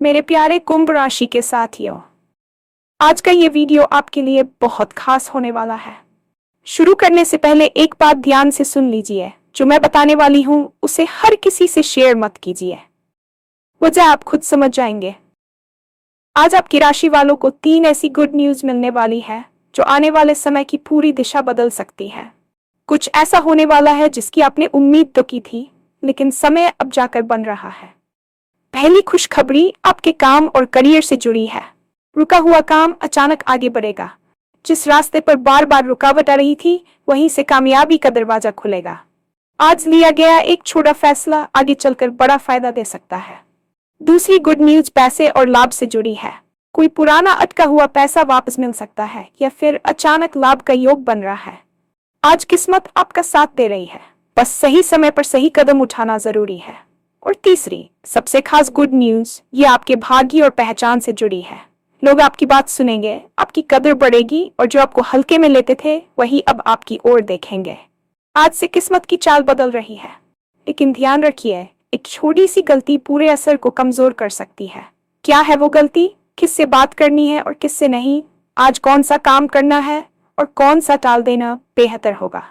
मेरे प्यारे कुंभ राशि के साथियों, आज का ये वीडियो आपके लिए बहुत खास होने वाला है। शुरू करने से पहले एक बात ध्यान से सुन लीजिए। जो मैं बताने वाली हूँ उसे हर किसी से शेयर मत कीजिए, वजह आप खुद समझ जाएंगे। आज आपकी राशि वालों को 3 ऐसी गुड न्यूज मिलने वाली है जो आने वाले समय की पूरी दिशा बदल सकती है। कुछ ऐसा होने वाला है जिसकी आपने उम्मीद तो की थी, लेकिन समय अब जाकर बन रहा है। पहली खुशखबरी आपके काम और करियर से जुड़ी है। रुका हुआ काम अचानक आगे बढ़ेगा। जिस रास्ते पर बार बार रुकावट आ रही थी, वहीं से कामयाबी का दरवाजा खुलेगा। आज लिया गया एक छोटा फैसला आगे चलकर बड़ा फायदा दे सकता है। दूसरी गुड न्यूज पैसे और लाभ से जुड़ी है। कोई पुराना अटका हुआ पैसा वापस मिल सकता है या फिर अचानक लाभ का योग बन रहा है। आज किस्मत आपका साथ दे रही है, बस सही समय पर सही कदम उठाना जरूरी है। और तीसरी सबसे खास गुड न्यूज ये आपके भाग्य और पहचान से जुड़ी है। लोग आपकी बात सुनेंगे, आपकी कदर बढ़ेगी और जो आपको हल्के में लेते थे वही अब आपकी ओर देखेंगे। आज से किस्मत की चाल बदल रही है, लेकिन ध्यान रखिए, एक छोटी सी गलती पूरे असर को कमजोर कर सकती है। क्या है वो गलती, किससे बात करनी है और किससे नहीं, आज कौन सा काम करना है और कौन सा टाल देना बेहतर होगा,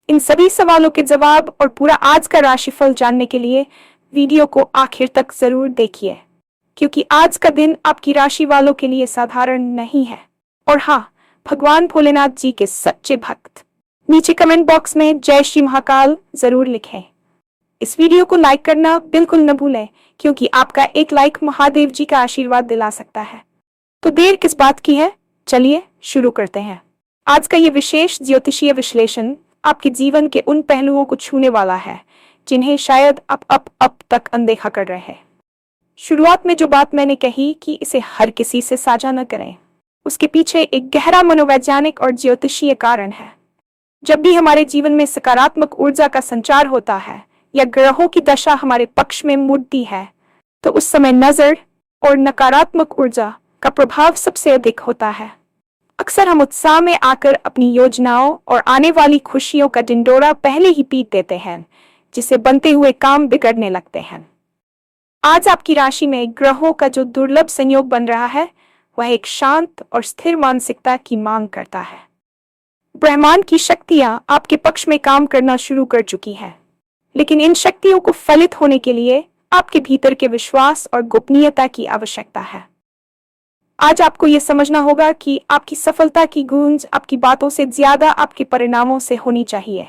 इन सभी सवालों के जवाब और पूरा आज का राशिफल जानने के लिए वीडियो को आखिर तक जरूर देखिए, क्योंकि आज का दिन आपकी राशि वालों के लिए साधारण नहीं है। और हाँ, भगवान भोलेनाथ जी के सच्चे भक्त नीचे कमेंट बॉक्स में जय श्री महाकाल जरूर लिखें। इस वीडियो को लाइक करना बिल्कुल न भूलें, क्योंकि आपका एक लाइक महादेव जी का आशीर्वाद दिला सकता है। तो देर किस बात की है, चलिए शुरू करते हैं। आज का ये विशेष ज्योतिषीय विश्लेषण आपके जीवन के उन पहलुओं को छूने वाला है जिन्हें शायद आप अब तक अनदेखा कर रहे हैं। शुरुआत में जो बात मैंने कही कि इसे हर किसी से साझा न करें, उसके पीछे एक गहरा मनोवैज्ञानिक और ज्योतिषीय कारण है। जब भी हमारे जीवन में सकारात्मक ऊर्जा का संचार होता है या ग्रहों की दशा हमारे पक्ष में मुड़ती है, तो उस समय नजर और नकारात्मक ऊर्जा का प्रभाव सबसे अधिक होता है। अक्सर हम उत्साह में आकर अपनी योजनाओं और आने वाली खुशियों का ढिंढोरा पहले ही पीट देते हैं, जिससे बनते हुए काम बिगड़ने लगते हैं। आज आपकी राशि में ग्रहों का जो दुर्लभ संयोग बन रहा है, वह एक शांत और स्थिर मानसिकता की मांग करता है। ब्रह्मांड की शक्तियां आपके पक्ष में काम करना शुरू कर चुकी हैं, लेकिन इन शक्तियों को फलित होने के लिए आपके भीतर के विश्वास और गोपनीयता की आवश्यकता है। आज आपको यह समझना होगा कि आपकी सफलता की गूंज आपकी बातों से ज्यादा आपके परिणामों से होनी चाहिए।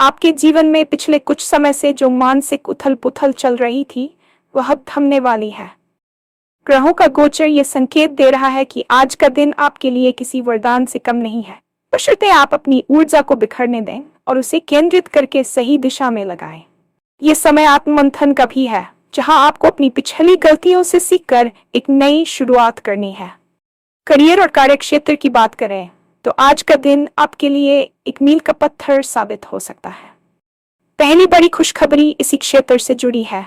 आपके जीवन में पिछले कुछ समय से जो मानसिक उथल पुथल चल रही थी, वह अब थमने वाली है। ग्रहों का गोचर ये संकेत दे रहा है कि आज का दिन आपके लिए किसी वरदान से कम नहीं है, बशर्ते आप अपनी ऊर्जा को बिखरने दें और उसे केंद्रित करके सही दिशा में लगाएं। ये समय आत्ममंथन का भी है, जहां आपको अपनी पिछली गलतियों से सीखकर एक नई शुरुआत करनी है। करियर और कार्यक्षेत्र की बात करें तो आज का दिन आपके लिए एक मील का पत्थर साबित हो सकता है। पहली बड़ी खुशखबरी इसी क्षेत्र से जुड़ी है।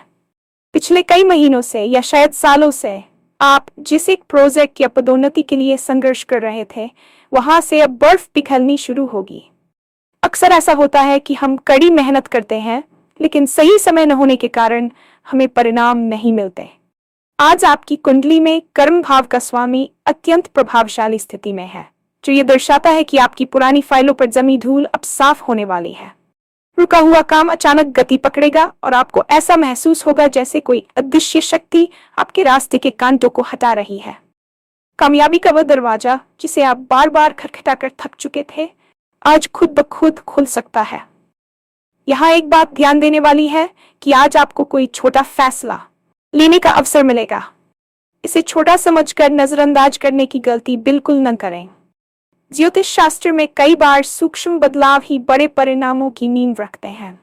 पिछले कई महीनों से या शायद सालों से आप जिस एक प्रोजेक्ट या पदोन्नति के लिए संघर्ष कर रहे थे, वहां से अब बर्फ पिघलनी शुरू होगी। अक्सर ऐसा होता है कि हम कड़ी मेहनत करते हैं, लेकिन सही समय न होने के कारण हमें परिणाम नहीं मिलते। आज आपकी कुंडली में कर्म भाव का स्वामी अत्यंत प्रभावशाली स्थिति में है, जो ये दर्शाता है कि आपकी पुरानी फाइलों पर जमी धूल अब साफ होने वाली है। रुका हुआ काम अचानक गति पकड़ेगा और आपको ऐसा महसूस होगा जैसे कोई अदृश्य शक्ति आपके रास्ते के कांटों को हटा रही है। कामयाबी का वह दरवाजा जिसे आप बार बार खटखटाकर थक चुके थे, आज खुद ब खुद खुल सकता है। यहाँ एक बात ध्यान देने वाली है कि आज आपको कोई छोटा फैसला लेने का अवसर मिलेगा। इसे छोटा समझकर नजरअंदाज करने की गलती बिल्कुल न करें। ज्योतिष शास्त्र में कई बार सूक्ष्म बदलाव ही बड़े परिणामों की नींव रखते हैं।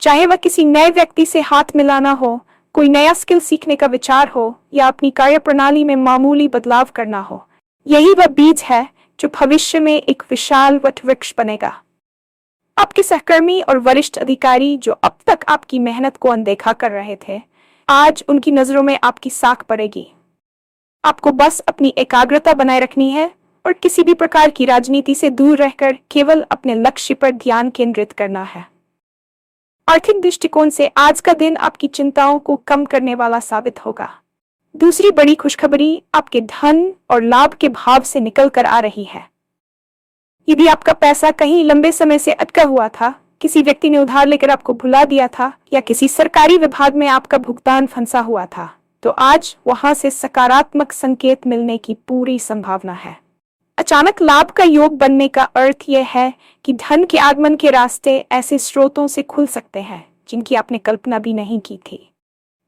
चाहे वह किसी नए व्यक्ति से हाथ मिलाना हो, कोई नया स्किल सीखने का विचार हो या अपनी कार्यप्रणाली में मामूली बदलाव करना हो, यही वह बीज है जो भविष्य में एक विशाल वटवृक्ष बनेगा। आपके सहकर्मी और वरिष्ठ अधिकारी जो अब तक आपकी मेहनत को अनदेखा कर रहे थे, आज उनकी नजरों में आपकी साख पड़ेगी। आपको बस अपनी एकाग्रता बनाए रखनी है और किसी भी प्रकार की राजनीति से दूर रहकर केवल अपने लक्ष्य पर ध्यान केंद्रित करना है। आर्थिक दृष्टिकोण से आज का दिन आपकी चिंताओं को कम करने वाला साबित होगा। दूसरी बड़ी खुशखबरी आपके धन और लाभ के भाव से निकल कर आ रही है। यदि आपका पैसा कहीं लंबे समय से अटका हुआ था, किसी व्यक्ति ने उधार लेकर आपको भुला दिया था, या किसी सरकारी विभाग में आपका भुगतान फंसा हुआ था, तो आज वहां से सकारात्मक संकेत मिलने की पूरी संभावना है। अचानक लाभ का योग बनने का अर्थ यह है कि धन के आगमन के रास्ते ऐसे स्रोतों से खुल सकते हैं जिनकी आपने कल्पना भी नहीं की थी।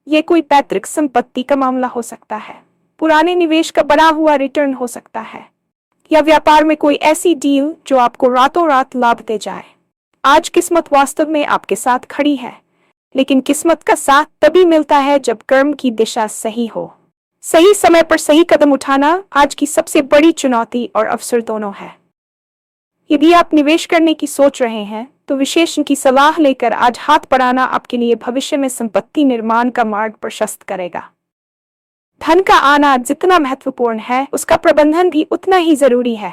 यह कोई पैतृक संपत्ति का मामला हो सकता है, पुराने निवेश का बना हुआ रिटर्न हो सकता है, या व्यापार में कोई ऐसी डील जो आपको रातों रात लाभ दे जाए। आज किस्मत वास्तव में आपके साथ खड़ी है, लेकिन किस्मत का साथ तभी मिलता है जब कर्म की दिशा सही हो। सही समय पर सही कदम उठाना आज की सबसे बड़ी चुनौती और अवसर दोनों है। यदि आप निवेश करने की सोच रहे हैं तो विशेषज्ञ की सलाह लेकर आज हाथ बढ़ाना आपके लिए भविष्य में संपत्ति निर्माण का मार्ग प्रशस्त करेगा। धन का आना जितना महत्वपूर्ण है, उसका प्रबंधन भी उतना ही जरूरी है।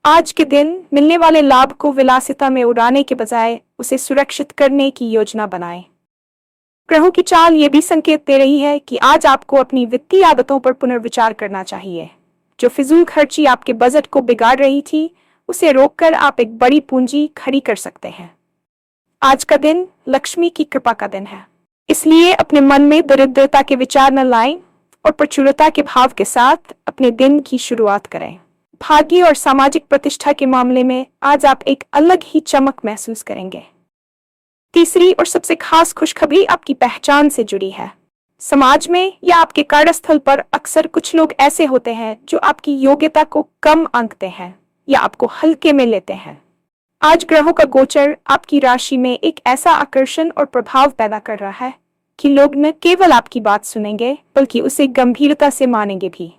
आज के दिन मिलने वाले लाभ को विलासिता में उड़ाने के बजाय उसे सुरक्षित करने की योजना बनाएं। ग्रहों की चाल ये भी संकेत दे रही है कि आज आपको अपनी वित्तीय आदतों पर पुनर्विचार करना चाहिए। जो फिजूल खर्ची आपके बजट को बिगाड़ रही थी, उसे रोककर आप एक बड़ी पूंजी खड़ी कर सकते हैं। आज का दिन लक्ष्मी की कृपा का दिन है, इसलिए अपने मन में दरिद्रता के विचार न लाएं और प्रचुरता के भाव के साथ अपने दिन की शुरुआत करें। भाग्य और सामाजिक प्रतिष्ठा के मामले में आज आप एक अलग ही चमक महसूस करेंगे। तीसरी और सबसे खास खुशखबरी आपकी पहचान से जुड़ी है। समाज में या आपके कार्यस्थल पर अक्सर कुछ लोग ऐसे होते हैं जो आपकी योग्यता को कम आंकते हैं या आपको हल्के में लेते हैं। आज ग्रहों का गोचर आपकी राशि में एक ऐसा आकर्षण और प्रभाव पैदा कर रहा है कि लोग न केवल आपकी बात सुनेंगे बल्कि उसे गंभीरता से मानेंगे भी।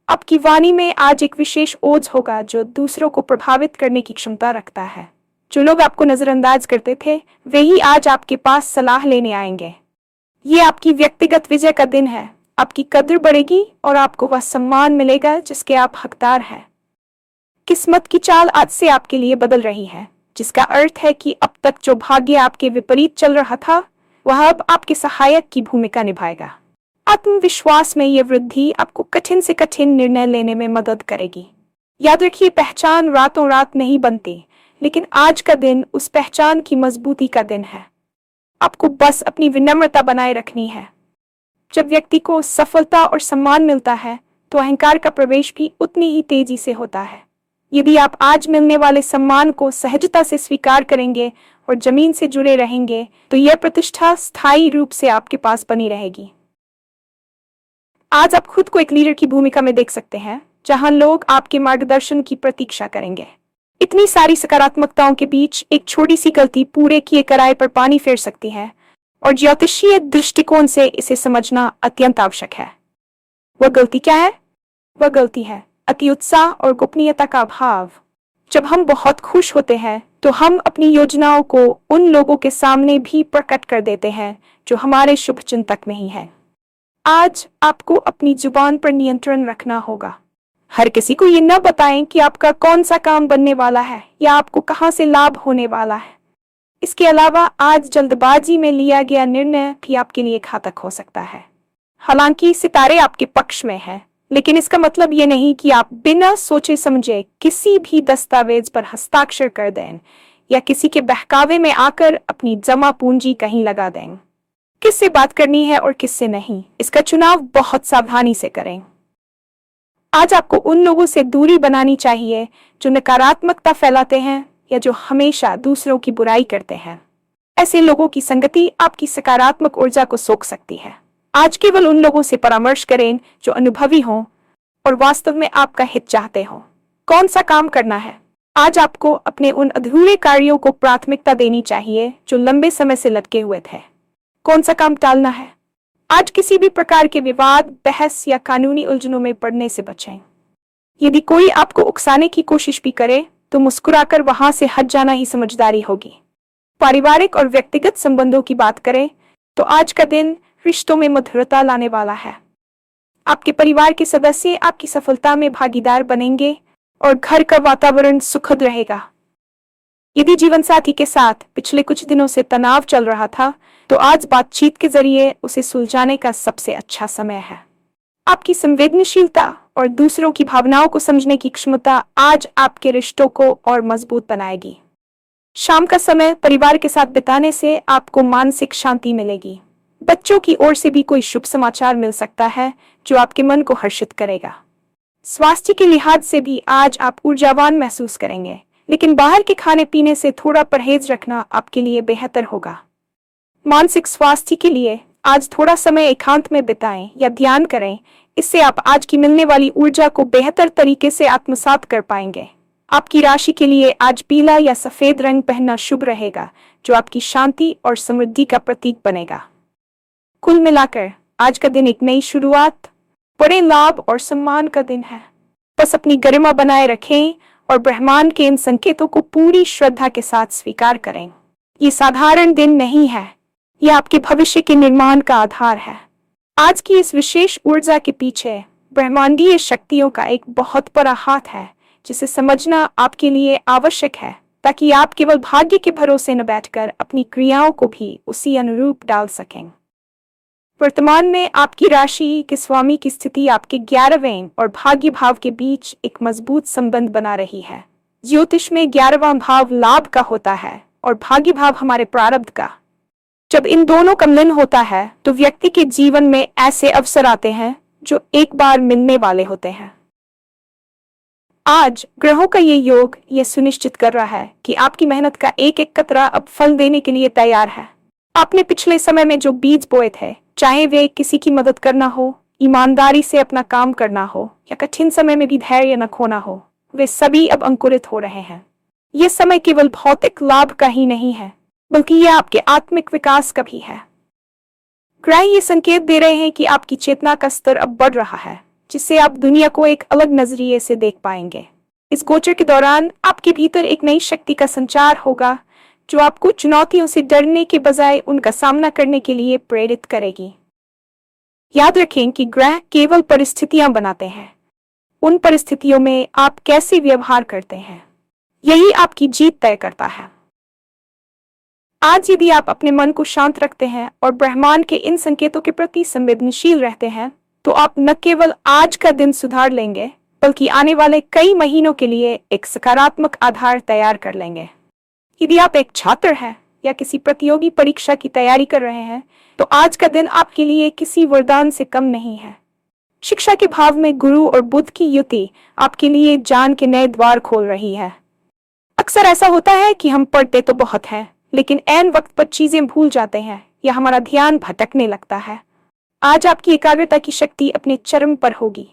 आपकी वाणी में आज एक विशेष ओज होगा जो दूसरों को प्रभावित करने की क्षमता रखता है। जो लोग आपको नजरअंदाज करते थे, वे ही आज आपके पास सलाह लेने आएंगे। ये आपकी व्यक्तिगत विजय का दिन है। आपकी कद्र बढ़ेगी और आपको वह सम्मान मिलेगा जिसके आप हकदार हैं। किस्मत की चाल आज से आपके लिए बदल रही है, जिसका अर्थ है कि अब तक जो भाग्य आपके विपरीत चल रहा था, वह अब आपके सहायक की भूमिका निभाएगा। आत्मविश्वास में यह वृद्धि आपको कठिन से कठिन निर्णय लेने में मदद करेगी। याद रखिए, पहचान रातों रात नहीं बनती, लेकिन आज का दिन उस पहचान की मजबूती का दिन है। आपको बस अपनी विनम्रता बनाए रखनी है। जब व्यक्ति को सफलता और सम्मान मिलता है तो अहंकार का प्रवेश भी उतनी ही तेजी से होता है। यदि आप आज मिलने वाले सम्मान को सहजता से स्वीकार करेंगे और जमीन से जुड़े रहेंगे तो यह प्रतिष्ठा स्थायी रूप से आपके पास बनी रहेगी। आज आप खुद को एक लीडर की भूमिका में देख सकते हैं, जहां लोग आपके मार्गदर्शन की प्रतीक्षा करेंगे। इतनी सारी सकारात्मकताओं के बीच एक छोटी सी गलती पूरे किए कराए पर पानी फेर सकती है, और ज्योतिषीय दृष्टिकोण से इसे समझना अत्यंत आवश्यक है। वह गलती क्या है? वह गलती है अति उत्साह और गोपनीयता का अभाव। जब हम बहुत खुश होते हैं तो हम अपनी योजनाओं को उन लोगों के सामने भी प्रकट कर देते हैं जो हमारे शुभ चिंतक नहीं है। आज आपको अपनी जुबान पर नियंत्रण रखना होगा। हर किसी को ये न बताएं कि आपका कौन सा काम बनने वाला है या आपको कहां से लाभ होने वाला है। इसके अलावा आज जल्दबाजी में लिया गया निर्णय भी आपके लिए घातक हो सकता है। हालांकि सितारे आपके पक्ष में हैं, लेकिन इसका मतलब ये नहीं कि आप बिना सोचे समझे किसी भी दस्तावेज पर हस्ताक्षर कर दें या किसी के बहकावे में आकर अपनी जमा पूंजी कहीं लगा दें। किससे बात करनी है और किससे नहीं, इसका चुनाव बहुत सावधानी से करें। आज आपको उन लोगों से दूरी बनानी चाहिए जो नकारात्मकता फैलाते हैं या जो हमेशा दूसरों की बुराई करते हैं। ऐसे लोगों की संगति आपकी सकारात्मक ऊर्जा को सोख सकती है। आज केवल उन लोगों से परामर्श करें जो अनुभवी हों और वास्तव में आपका हित चाहते हों। कौन सा काम करना है? आज आपको अपने उन अधूरे कार्यों को प्राथमिकता देनी चाहिए जो लंबे समय से लटके हुए थे। कौन सा काम टालना है? आज किसी भी प्रकार के विवाद, बहस या कानूनी उलझनों में पड़ने से बचें। यदि कोई आपको उकसाने की कोशिश भी करे तो मुस्कुराकर वहां से हट जाना ही समझदारी होगी। पारिवारिक और व्यक्तिगत संबंधों की बात करें तो आज का दिन रिश्तों में मधुरता लाने वाला है। आपके परिवार के सदस्य आपकी सफलता में भागीदार बनेंगे और घर का वातावरण सुखद रहेगा। यदि जीवन साथी के साथ पिछले कुछ दिनों से तनाव चल रहा था, तो आज बातचीत के जरिए उसे सुलझाने का सबसे अच्छा समय है। आपकी संवेदनशीलता और दूसरों की भावनाओं को समझने की क्षमता आज आपके रिश्तों को और मजबूत बनाएगी। शाम का समय परिवार के साथ बिताने से आपको मानसिक शांति मिलेगी। बच्चों की ओर से भी कोई शुभ समाचार मिल सकता है जो आपके मन को हर्षित करेगा। स्वास्थ्य के लिहाज से भी आज आप ऊर्जावान महसूस करेंगे, लेकिन बाहर के खाने पीने से थोड़ा परहेज रखना आपके लिए बेहतर होगा। मानसिक स्वास्थ्य के लिए आज थोड़ा समय एकांत में बिताएं या ध्यान करें। इससे आप आज की मिलने वाली ऊर्जा को बेहतर तरीके से आत्मसात कर पाएंगे। आपकी राशि के लिए आज पीला या सफेद रंग पहनना शुभ रहेगा, जो आपकी शांति और समृद्धि का प्रतीक बनेगा। कुल मिलाकर आज का दिन एक नई शुरुआत, बड़े लाभ और सम्मान का दिन है। बस अपनी गरिमा बनाए रखें और ब्रह्मांड के इन संकेतों को पूरी श्रद्धा के साथ स्वीकार करें। ये साधारण दिन नहीं है, यह आपके भविष्य के निर्माण का आधार है। आज की इस विशेष ऊर्जा के पीछे ब्रह्मांडीय शक्तियों का एक बहुत बड़ा हाथ है, जिसे समझना आपके लिए आवश्यक है, ताकि आप केवल भाग्य के भरोसे न बैठकर अपनी क्रियाओं को भी उसी अनुरूप डाल सकें। वर्तमान में आपकी राशि के स्वामी की स्थिति आपके 11वें और भाग्य भाव के बीच एक मजबूत संबंध बना रही है। ज्योतिष में 11वां भाव लाभ का होता है और भाग्य भाव हमारे प्रारब्ध का। जब इन दोनों का मिलन होता है तो व्यक्ति के जीवन में ऐसे अवसर आते हैं जो एक बार मिलने वाले होते हैं। आज ग्रहों का ये योग यह सुनिश्चित कर रहा है कि आपकी मेहनत का एक एक कतरा अब फल देने के लिए तैयार है। आपने पिछले समय में जो बीज बोए थे, चाहे वे किसी की मदद करना हो, ईमानदारी से अपना काम करना हो या कठिन समय में भी धैर्य न खोना हो, वे सभी अब अंकुरित हो रहे हैं। यह समय केवल भौतिक लाभ का ही नहीं है, बल्कि यह आपके आत्मिक विकास का भी है। ग्रह ये संकेत दे रहे हैं कि आपकी चेतना का स्तर अब बढ़ रहा है, जिससे आप दुनिया को एक अलग नजरिए से देख पाएंगे। इस गोचर के दौरान आपके भीतर एक नई शक्ति का संचार होगा, जो आपको चुनौतियों से डरने के बजाय उनका सामना करने के लिए प्रेरित करेगी। याद रखें कि ग्रह केवल परिस्थितियां बनाते हैं, उन परिस्थितियों में आप कैसे व्यवहार करते हैं, यही आपकी जीत तय करता है। आज यदि आप अपने मन को शांत रखते हैं और ब्रह्मांड के इन संकेतों के प्रति संवेदनशील रहते हैं, तो आप न केवल आज का दिन सुधार लेंगे, बल्कि आने वाले कई महीनों के लिए एक सकारात्मक आधार तैयार कर लेंगे। यदि आप एक छात्र हैं या किसी प्रतियोगी परीक्षा की तैयारी कर रहे हैं, तो आज का दिन आपके लिए किसी वरदान से कम नहीं है। शिक्षा के भाव में गुरु और बुध की युति आपके लिए ज्ञान के नए द्वार खोल रही है। अक्सर ऐसा होता है कि हम पढ़ते तो बहुत हैं, लेकिन ऐन वक्त पर चीजें भूल जाते हैं या हमारा ध्यान भटकने लगता है। आज आपकी एकाग्रता की शक्ति अपने चरम पर होगी।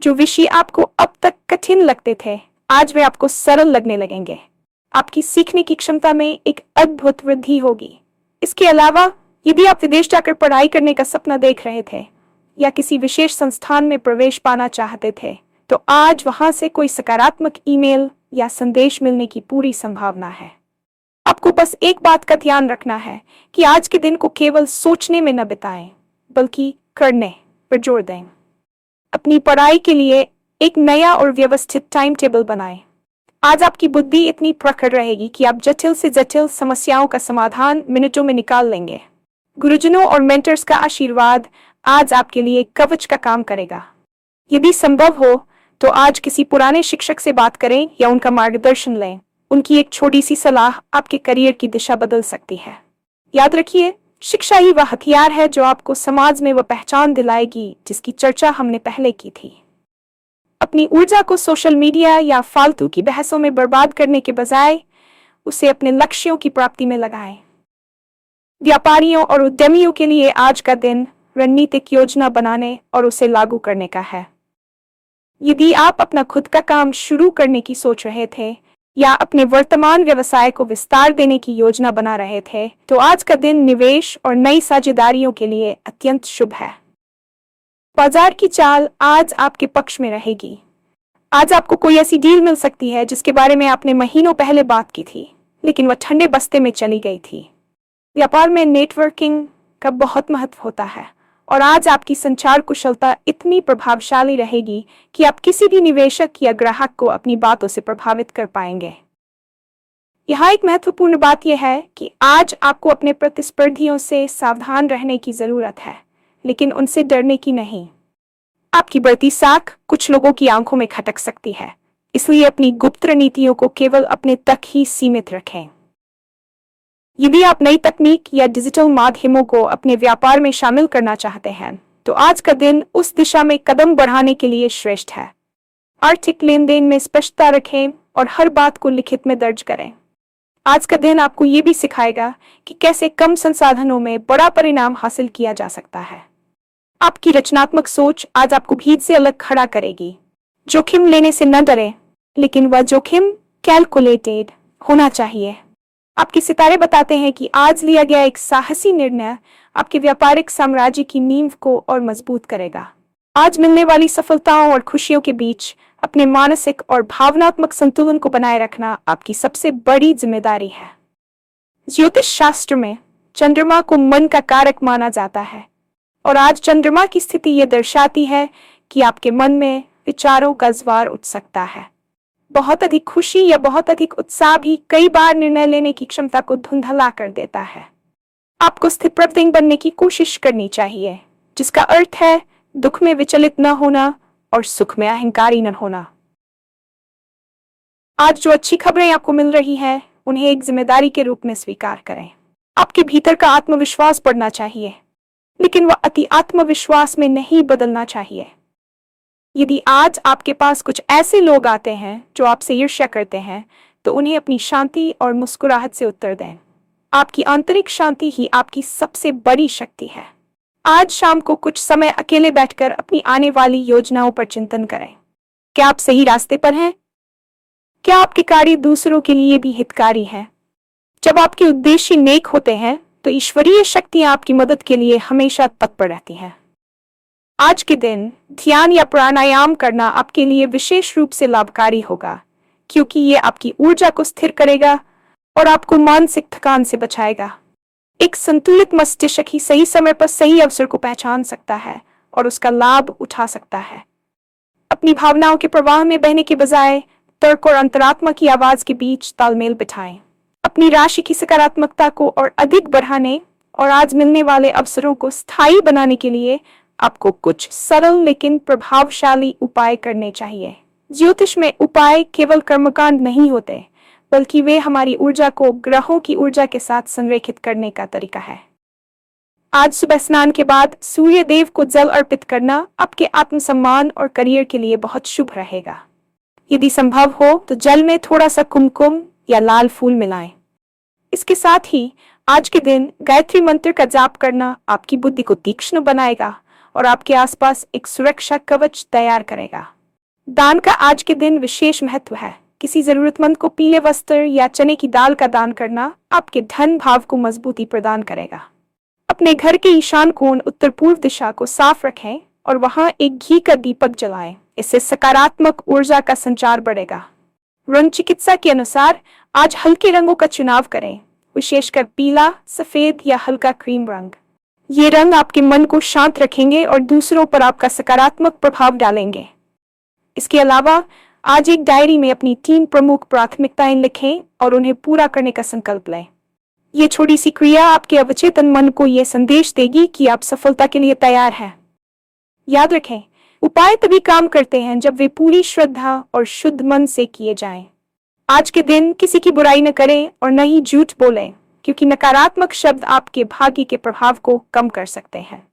जो विषय आपको अब तक कठिन लगते थे, आज वे आपको सरल लगने लगेंगे। आपकी सीखने की क्षमता में एक अद्भुत वृद्धि होगी। इसके अलावा यदि आप विदेश जाकर पढ़ाई करने का सपना देख रहे थे या किसी विशेष संस्थान में प्रवेश पाना चाहते थे, तो आज वहां से कोई सकारात्मक ईमेल या संदेश मिलने की पूरी संभावना है। आपको बस एक बात का ध्यान रखना है कि आज के दिन को केवल सोचने में न बिताएं, बल्कि करने पर जोर दें। अपनी पढ़ाई के लिए एक नया और व्यवस्थित टाइम टेबल बनाएं। आज आपकी बुद्धि इतनी प्रखर रहेगी कि आप जटिल से जटिल समस्याओं का समाधान मिनटों में निकाल लेंगे। गुरुजनों और मेंटर्स का आशीर्वाद आज आपके लिए कवच का काम करेगा। यदि संभव हो तो आज किसी पुराने शिक्षक से बात करें या उनका मार्गदर्शन लें। उनकी एक छोटी सी सलाह आपके करियर की दिशा बदल सकती है। याद रखिए, शिक्षा ही वह हथियार है जो आपको समाज में वह पहचान दिलाएगी जिसकी चर्चा हमने पहले की थी। अपनी ऊर्जा को सोशल मीडिया या फालतू की बहसों में बर्बाद करने के बजाय उसे अपने लक्ष्यों की प्राप्ति में लगाएं। व्यापारियों और उद्यमियों के लिए आज का दिन रणनीतिक योजना बनाने और उसे लागू करने का है। यदि आप अपना खुद का काम शुरू करने की सोच रहे थे या अपने वर्तमान व्यवसाय को विस्तार देने की योजना बना रहे थे, तो आज का दिन निवेश और नई साझेदारियों के लिए अत्यंत शुभ है। बाजार की चाल आज आपके पक्ष में रहेगी। आज आपको कोई ऐसी डील मिल सकती है जिसके बारे में आपने महीनों पहले बात की थी, लेकिन वह ठंडे बस्ते में चली गई थी। व्यापार में नेटवर्किंग का बहुत महत्व होता है और आज आपकी संचार कुशलता इतनी प्रभावशाली रहेगी कि आप किसी भी निवेशक या ग्राहक को अपनी बातों से प्रभावित कर पाएंगे। यहाँ एक महत्वपूर्ण बात यह है कि आज आपको अपने प्रतिस्पर्धियों से सावधान रहने की जरूरत है, लेकिन उनसे डरने की नहीं। आपकी बढ़ती साख कुछ लोगों की आंखों में खटक सकती है, इसलिए अपनी गुप्त रणनीतियों को केवल अपने तक ही सीमित रखें। यदि आप नई तकनीक या डिजिटल माध्यमों को अपने व्यापार में शामिल करना चाहते हैं, तो आज का दिन उस दिशा में कदम बढ़ाने के लिए श्रेष्ठ है। आर्थिक लेन देन में स्पष्टता रखें और हर बात को लिखित में दर्ज करें। आज का दिन आपको ये भी सिखाएगा कि कैसे कम संसाधनों में बड़ा परिणाम हासिल किया जा सकता है। आपकी रचनात्मक सोच आज आपको भीड़ से अलग खड़ा करेगी। जोखिम लेने से न डरें, लेकिन वह जोखिम कैलकुलेटेड होना चाहिए। आपके सितारे बताते हैं कि आज लिया गया एक साहसी निर्णय आपके व्यापारिक साम्राज्य की नींव को और मजबूत करेगा। आज मिलने वाली सफलताओं और खुशियों के बीच अपने मानसिक और भावनात्मक संतुलन को बनाए रखना आपकी सबसे बड़ी जिम्मेदारी है। ज्योतिष शास्त्र में चंद्रमा को मन का कारक माना जाता है, और आज चंद्रमा की स्थिति यह दर्शाती है कि आपके मन में विचारों का ज्वार उठ सकता है। बहुत अधिक खुशी या बहुत अधिक उत्साह भी कई बार निर्णय लेने की क्षमता को धुंधला कर देता है। आपको स्थितप्रज्ञ बनने की कोशिश करनी चाहिए, जिसका अर्थ है दुख में विचलित न होना और सुख में अहंकारी न होना। आज जो अच्छी खबरें आपको मिल रही हैं, उन्हें एक जिम्मेदारी के रूप में स्वीकार करें। आपके भीतर का आत्मविश्वास बढ़ना चाहिए, लेकिन वह अति आत्मविश्वास में नहीं बदलना चाहिए। यदि आज आपके पास कुछ ऐसे लोग आते हैं जो आपसे ईर्ष्या करते हैं, तो उन्हें अपनी शांति और मुस्कुराहट से उत्तर दें। आपकी आंतरिक शांति ही आपकी सबसे बड़ी शक्ति है। आज शाम को कुछ समय अकेले बैठकर अपनी आने वाली योजनाओं पर चिंतन करें। क्या आप सही रास्ते पर हैं? क्या आपके कार्य दूसरों के लिए भी हितकारी हैं? जब आपके उद्देश्य नेक होते हैं, तो ईश्वरीय शक्तियां आपकी मदद के लिए हमेशा तत्पर रहती हैं। आज के दिन ध्यान या प्राणायाम करना आपके लिए विशेष रूप से लाभकारी होगा, क्योंकि ये आपकी ऊर्जा को स्थिर करेगा और आपको मानसिक थकान से बचाएगा। एक संतुलित मस्तिष्क ही सही समय पर सही अवसर को पहचान सकता है और उसका लाभ उठा सकता है। अपनी भावनाओं के प्रवाह में बहने के बजाय तर्क और अंतरात्मा की आवाज के बीच तालमेल बिठाएं। अपनी राशि की सकारात्मकता को और अधिक बढ़ाने और आज मिलने वाले अवसरों को स्थायी बनाने के लिए आपको कुछ सरल लेकिन प्रभावशाली उपाय करने चाहिए। ज्योतिष में उपाय केवल कर्मकांड नहीं होते, बल्कि वे हमारी ऊर्जा को ग्रहों की ऊर्जा के साथ संरेखित करने का तरीका है। आज सुबह स्नान के बाद सूर्य देव को जल अर्पित करना आपके आत्मसम्मान और करियर के लिए बहुत शुभ रहेगा। यदि संभव हो तो जल में थोड़ा सा कुमकुम या लाल फूल मिलाएं। इसके साथ ही आज के दिन गायत्री मंत्र का जाप करना आपकी बुद्धि को तीक्ष्ण बनाएगा और आपके आसपास एक सुरक्षा कवच तैयार करेगा। दान का आज के दिन विशेष महत्व है। किसी जरूरतमंद को पीले वस्त्र या चने की दाल का दान करना आपके धन भाव को मजबूती प्रदान करेगा। अपने घर के ईशान कोण उत्तर पूर्व दिशा को साफ रखें और वहां एक घी का दीपक जलाएं। इससे सकारात्मक ऊर्जा का संचार बढ़ेगा। रंग चिकित्सा के अनुसार आज हल्के रंगों का चुनाव करें, विशेषकर पीला, सफेद या हल्का क्रीम रंग। ये रंग आपके मन को शांत रखेंगे और दूसरों पर आपका सकारात्मक प्रभाव डालेंगे। इसके अलावा आज एक डायरी में अपनी 3 प्रमुख प्राथमिकताएं लिखें और उन्हें पूरा करने का संकल्प लें। ये छोटी सी क्रिया आपके अवचेतन मन को यह संदेश देगी कि आप सफलता के लिए तैयार हैं। याद रखें, उपाय तभी काम करते हैं जब वे पूरी श्रद्धा और शुद्ध मन से किए जाएं। आज के दिन किसी की बुराई न करें और न ही झूठ बोलें, क्योंकि नकारात्मक शब्द आपके भाग्य के प्रभाव को कम कर सकते हैं।